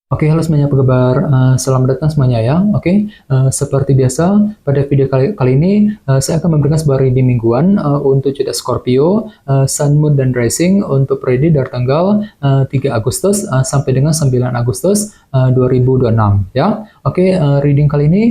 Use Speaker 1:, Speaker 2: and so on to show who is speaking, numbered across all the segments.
Speaker 1: Oke, halo semuanya, apa kabar? Selamat datang semuanya ya. Oke, seperti biasa, pada video kali ini saya akan memberikan sebuah reading mingguan untuk zodiak Scorpio, Sun, Moon, dan Rising untuk periode dari tanggal 3 Agustus sampai dengan 9 Agustus 2026 ya. Oke, reading kali ini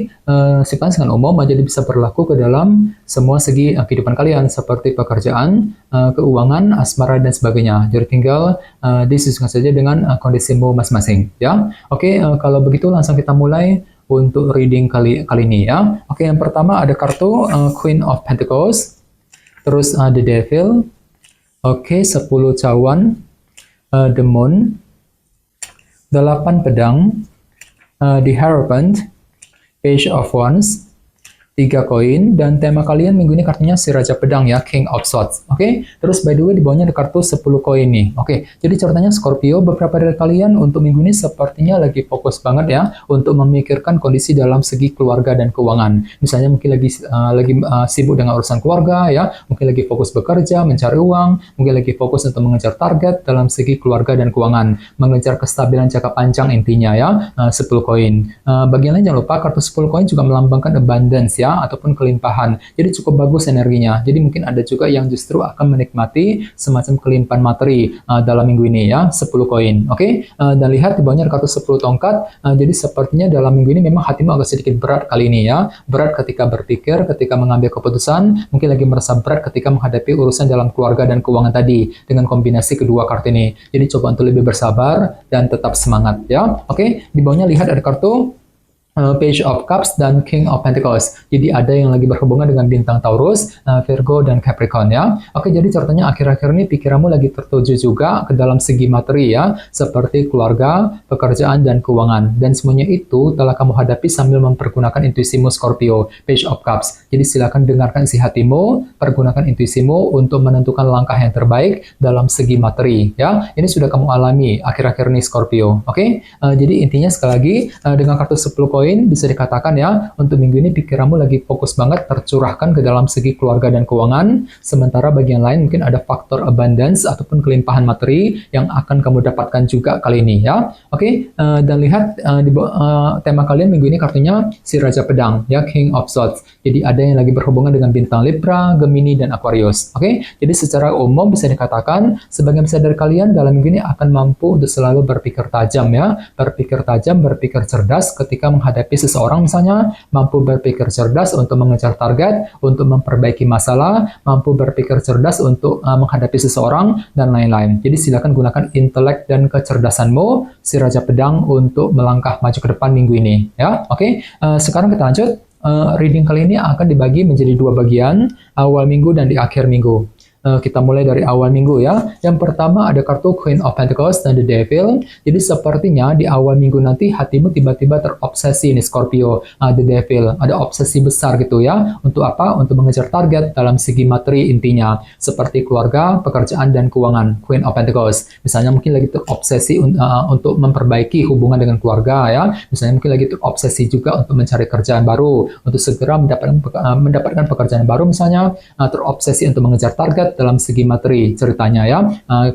Speaker 1: sifatnya sangat umum, jadi bisa berlaku ke dalam semua segi kehidupan kalian seperti pekerjaan, keuangan, asmara, dan sebagainya. Jadi tinggal disesuaikan saja dengan kondisimu masing-masing ya. Oke, kalau begitu langsung kita mulai untuk reading kali ini ya. Oke, yang pertama ada kartu Queen of Pentacles, terus The Devil, oke, 10 cawan, The Moon, 8 pedang, The Hierophant, Page of Wands, 3 koin, dan tema kalian minggu ini kartunya si Raja Pedang ya, King of Swords. Oke, terus by the way di bawahnya ada kartu 10 koin nih. Oke, jadi ceritanya Scorpio, beberapa dari kalian untuk minggu ini sepertinya lagi fokus banget ya untuk memikirkan kondisi dalam segi keluarga dan keuangan. Misalnya mungkin lagi sibuk dengan urusan keluarga ya, mungkin lagi fokus bekerja, mencari uang, mungkin lagi fokus untuk mengejar target dalam segi keluarga dan keuangan, mengejar kestabilan jangka panjang intinya ya, 10 koin. Bagian lain jangan lupa kartu 10 koin juga melambangkan abundance ya, ataupun kelimpahan. Jadi cukup bagus energinya. Jadi mungkin ada juga yang justru akan menikmati semacam kelimpahan materi dalam minggu ini ya, 10 koin. Oke, dan lihat di bawahnya ada kartu 10 tongkat. Jadi sepertinya dalam minggu ini memang hatimu agak sedikit berat kali ini ya. Berat ketika berpikir, ketika mengambil keputusan, mungkin lagi merasa berat ketika menghadapi urusan dalam keluarga dan keuangan tadi dengan kombinasi kedua kartu ini. Jadi coba untuk lebih bersabar dan tetap semangat ya. Oke, di bawahnya lihat ada kartu Page of Cups dan King of Pentacles. Jadi ada yang lagi berhubungan dengan bintang Taurus, Virgo, dan Capricorn ya. Oke, jadi ceritanya akhir-akhir ini pikiranmu lagi tertuju juga ke dalam segi materi ya, seperti keluarga, pekerjaan, dan keuangan. Dan semuanya itu telah kamu hadapi sambil mempergunakan intuisimu Scorpio, Page of Cups. Jadi silakan dengarkan isi hatimu, pergunakan intuisimu untuk menentukan langkah yang terbaik dalam segi materi ya. Ini sudah kamu alami akhir-akhir ini Scorpio. Oke, jadi intinya sekali lagi dengan kartu 10 koin bisa dikatakan ya, untuk minggu ini pikiranmu lagi fokus banget tercurahkan ke dalam segi keluarga dan keuangan, sementara bagian lain mungkin ada faktor abundance ataupun kelimpahan materi yang akan kamu dapatkan juga kali ini ya. Oke, dan lihat di tema kalian minggu ini kartunya si Raja Pedang ya, King of Swords. Jadi ada yang lagi berhubungan dengan bintang Libra, Gemini, dan Aquarius. Oke, jadi secara umum bisa dikatakan sebagian besar dari kalian dalam minggu ini akan mampu untuk selalu berpikir tajam ya, berpikir tajam, berpikir cerdas ketika menghadapi seseorang, misalnya mampu berpikir cerdas untuk mengejar target, untuk memperbaiki masalah, mampu berpikir cerdas untuk menghadapi seseorang, dan lain-lain. Jadi silakan gunakan intelek dan kecerdasanmu si Raja Pedang untuk melangkah maju ke depan minggu ini ya. Oke, sekarang kita lanjut. Reading kali ini akan dibagi menjadi 2 bagian, awal minggu dan di akhir minggu. Kita mulai dari awal minggu ya. Yang pertama ada kartu Queen of Pentacles dan The Devil. Jadi sepertinya di awal minggu nanti hatimu tiba-tiba terobsesi nih Scorpio, The Devil. Ada obsesi besar gitu ya. Untuk apa? Untuk mengejar target dalam segi materi intinya. Seperti keluarga, pekerjaan, dan keuangan. Queen of Pentacles. Misalnya mungkin lagi terobsesi untuk memperbaiki hubungan dengan keluarga ya. Misalnya mungkin lagi terobsesi juga untuk mencari kerjaan baru. Untuk segera mendapatkan pekerjaan baru misalnya. Terobsesi untuk mengejar target dalam segi materi ceritanya ya,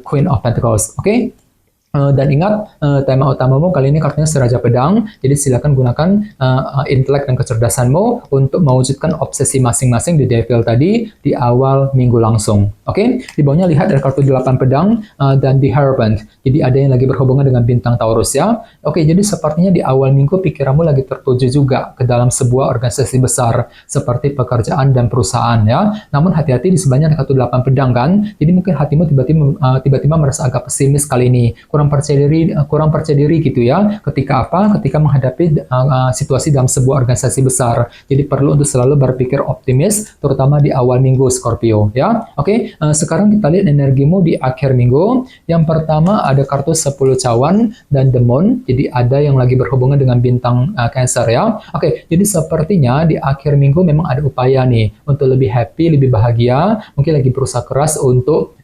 Speaker 1: Queen of Pentacles. Oke. Dan ingat, tema utamamu kali ini kartunya si Raja Pedang, jadi silakan gunakan intelek dan kecerdasanmu untuk mewujudkan obsesi masing-masing di Devil tadi di awal minggu langsung. Oke, di bawahnya lihat ada kartu 8 pedang dan The Hierophant. Jadi ada yang lagi berhubungan dengan bintang Taurus ya. Oke, jadi sepertinya di awal minggu pikiranmu lagi tertuju juga ke dalam sebuah organisasi besar seperti pekerjaan dan perusahaan ya. Namun hati-hati, di sebelahnya ada kartu 8 pedang kan. Jadi mungkin hatimu tiba-tiba merasa agak pesimis kali ini. Kurang percaya diri gitu ya. Ketika apa? Ketika menghadapi situasi dalam sebuah organisasi besar. Jadi perlu untuk selalu berpikir optimis, terutama di awal minggu Scorpio ya. Oke, sekarang kita lihat energimu di akhir minggu. Yang pertama ada kartu 10 cawan dan The Moon. Jadi ada yang lagi berhubungan dengan bintang Cancer ya. Oke, jadi sepertinya di akhir minggu memang ada upaya nih untuk lebih happy, lebih bahagia. Mungkin lagi berusaha keras untuk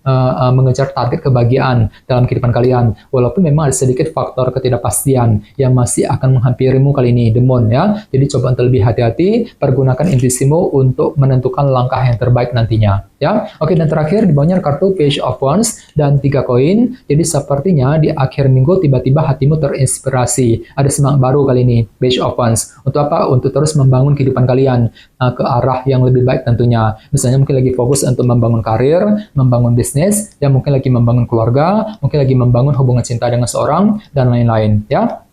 Speaker 1: mengejar target kebahagiaan dalam kehidupan kalian. Walaupun memang ada sedikit faktor ketidakpastian yang masih akan menghampirimu kali ini, the moon ya. Jadi coba untuk lebih hati-hati, pergunakan intuisimu untuk menentukan langkah yang terbaik nantinya. Ya, oke, dan terakhir di bawahnya kartu Page of Wands dan 3 koin. Jadi sepertinya di akhir minggu tiba-tiba hatimu terinspirasi. Ada semangat baru kali ini, Page of Wands. Untuk apa? Untuk terus membangun kehidupan kalian ke arah yang lebih baik tentunya. Misalnya mungkin lagi fokus untuk membangun karir, membangun bisnis, ya mungkin lagi membangun keluarga, mungkin lagi membangun hubungan cinta dengan seorang dan lain-lain. Ya.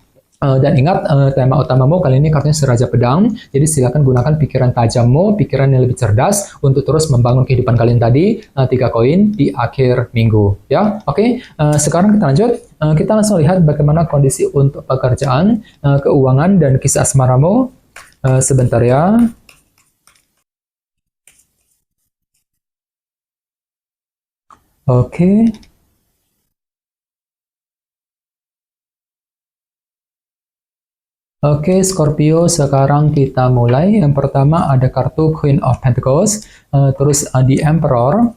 Speaker 1: Dan ingat, tema utamamu kali ini kartunya Seraja Pedang. Jadi silakan gunakan pikiran tajammu, pikiran yang lebih cerdas untuk terus membangun kehidupan kalian tadi. 3 koin di akhir minggu. Ya, oke. Sekarang kita lanjut. Kita langsung lihat bagaimana kondisi untuk pekerjaan, keuangan, dan kisah asmaramu. Sebentar ya. Oke. Oke, Scorpio, sekarang kita mulai. Yang pertama ada kartu Queen of Pentacles, terus The Emperor,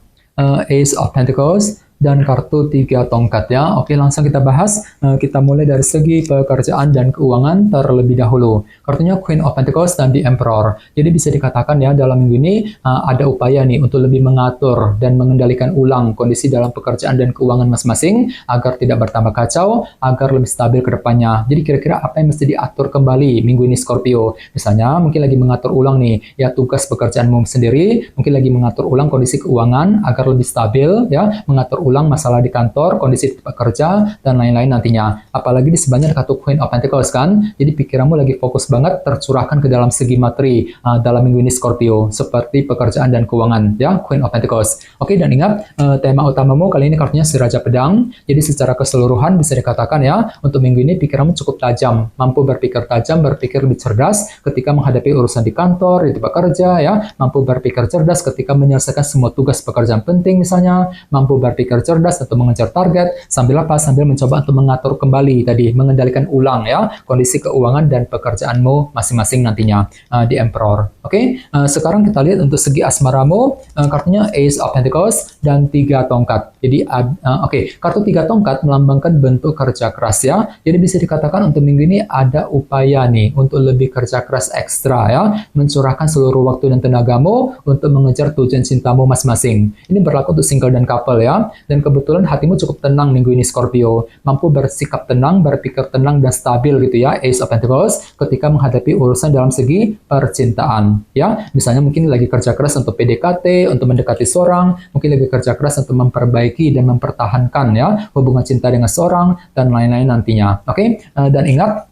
Speaker 1: Ace of Pentacles, dan kartu 3 tongkat ya. Oke, langsung kita bahas. Kita mulai dari segi pekerjaan dan keuangan terlebih dahulu. Kartunya Queen of Pentacles dan The Emperor. Jadi bisa dikatakan ya dalam minggu ini ada upaya nih untuk lebih mengatur dan mengendalikan ulang kondisi dalam pekerjaan dan keuangan masing-masing agar tidak bertambah kacau, agar lebih stabil ke depannya. Jadi kira-kira apa yang mesti diatur kembali minggu ini Scorpio? Misalnya mungkin lagi mengatur ulang nih ya tugas pekerjaanmu sendiri, mungkin lagi mengatur ulang kondisi keuangan agar lebih stabil ya, mengatur ulang masalah di kantor, kondisi tempat kerja, dan lain-lain nantinya. Apalagi di sebelahnya kartu Queen of Pentacles kan, jadi pikiranmu lagi fokus banget tercurahkan ke dalam segi materi dalam minggu ini Scorpio, seperti pekerjaan dan keuangan, ya, Queen of Pentacles. Oke, dan ingat, tema utamamu kali ini kartunya si Raja Pedang, jadi secara keseluruhan bisa dikatakan ya, untuk minggu ini pikiranmu cukup tajam, mampu berpikir tajam, berpikir lebih cerdas ketika menghadapi urusan di kantor, di tempat kerja, ya, mampu berpikir cerdas ketika menyelesaikan semua tugas pekerjaan penting misalnya, mampu berpikir cerdas atau mengejar target, sambil apa? Sambil mencoba untuk mengatur kembali tadi, mengendalikan ulang ya kondisi keuangan dan pekerjaanmu masing-masing nantinya di Emperor. Oke, sekarang kita lihat untuk segi asmaramu, kartunya Ace of Pentacles dan 3 tongkat. Jadi kartu 3 tongkat melambangkan bentuk kerja keras ya. Jadi bisa dikatakan untuk minggu ini ada upaya nih untuk lebih kerja keras ekstra ya, mencurahkan seluruh waktu dan tenagamu untuk mengejar tujuan cintamu masing-masing. Ini berlaku untuk single dan couple ya. Dan kebetulan hatimu cukup tenang minggu ini Scorpio, mampu bersikap tenang, berpikir tenang dan stabil gitu ya, Ace of Pentacles, ketika menghadapi urusan dalam segi percintaan ya. Misalnya mungkin lagi kerja keras untuk PDKT, untuk mendekati seorang, mungkin lagi kerja keras untuk memperbaiki dan mempertahankan ya hubungan cinta dengan seorang dan lain-lain nantinya. Oke, dan ingat,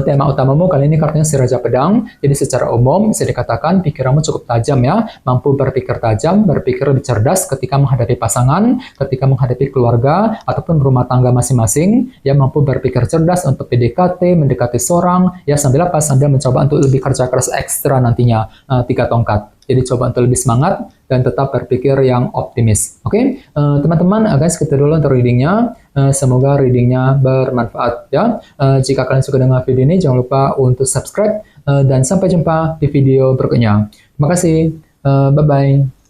Speaker 1: tema utamamu kali ini kartunya si Raja Pedang. Jadi secara umum bisa dikatakan pikiranmu cukup tajam ya, mampu berpikir tajam, berpikir lebih cerdas ketika menghadapi pasangan, ketika menghadapi keluarga ataupun rumah tangga masing-masing, ya mampu berpikir cerdas untuk PDKT, mendekati seorang, ya sambil apa? Sambil mencoba untuk lebih kerja keras ekstra nantinya, 3 tongkat. Jadi coba untuk lebih semangat dan tetap berpikir yang optimis. Oke, teman-teman, guys, kita dulu untuk readingnya. Semoga readingnya bermanfaat ya. Jika kalian suka dengan video ini, jangan lupa untuk subscribe dan sampai jumpa di video berikutnya. Terima kasih. Bye-bye.